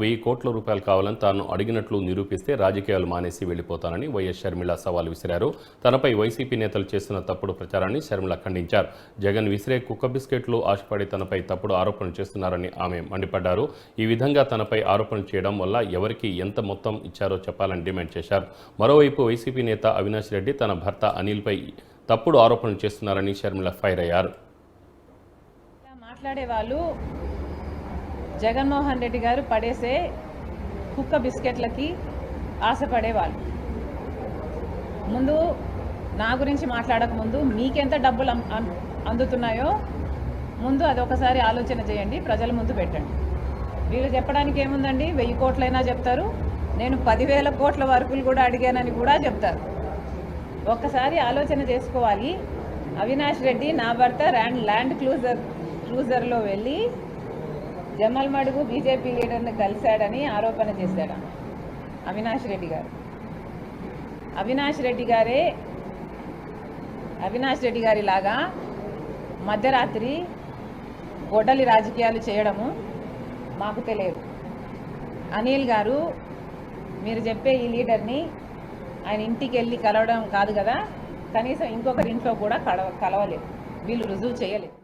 1000 కోట్ల రూపాయలు కావాలని తాను అడిగినట్లు నిరూపిస్తే రాజకీయాలు మానేసి వెళ్లిపోతానని వైఎస్ షర్మిల సవాల్ విసిరారు. తనపై వైసీపీ నేతలు చేస్తున్న తప్పుడు ప్రచారాన్ని షర్మిల ఖండించారు. జగన్ విసిరే కుక్క బిస్కెట్లు ఆశపడి తనపై తప్పుడు ఆరోపణలు చేస్తున్నారని ఆమె మండిపడ్డారు. ఈ విధంగా తనపై ఆరోపణలు చేయడం వల్ల ఎవరికి ఎంత మొత్తం ఇచ్చారో చెప్పాలని డిమాండ్ చేశారు. మరోవైపు వైసీపీ నేత అవినాష్ రెడ్డి తన భర్త అనిల్పై తప్పుడు ఆరోపణలు చేస్తున్నారని షర్మిల ఫైర్ అయ్యారు. మాట్లాడేవాళ్ళు జగన్మోహన్ రెడ్డి గారు పడేసే కుక్క బిస్కెట్లకి ఆశపడేవాళ్ళు. ముందు నా గురించి మాట్లాడకముందు మీకెంత డబ్బులు అందుతున్నాయో ముందు అదొకసారి ఆలోచన చేయండి, ప్రజల ముందు పెట్టండి. వీళ్ళు చెప్పడానికి ఏముందండి, 1000 కోట్లైనా చెప్తారు, నేను 10,000 కోట్ల వరకు కూడా అడిగానని కూడా చెప్తారు. ఒక్కసారి ఆలోచన చేసుకోవాలి. అవినాష్ రెడ్డి నా భర్త ల్యాండ్ క్రూజర్లో వెళ్ళి జమ్మల్ మడుగు బీజేపీ లీడర్ని కలిశాడని ఆరోపణ చేశాడు అవినాష్ రెడ్డి గారు. అవినాష్ రెడ్డి గారి లాగా మధ్యరాత్రి గొడ్డలి రాజకీయాలు చేయడము మాకు తెలియదు. అనిల్ గారు మీరు చెప్పే ఈ లీడర్ని ఆయన ఇంటికి వెళ్ళి కలవడం కాదు కదా, కనీసం ఇంకొకరి ఇంట్లో కూడా కలవలేదు, వీళ్ళు రుజువు చేయలేదు.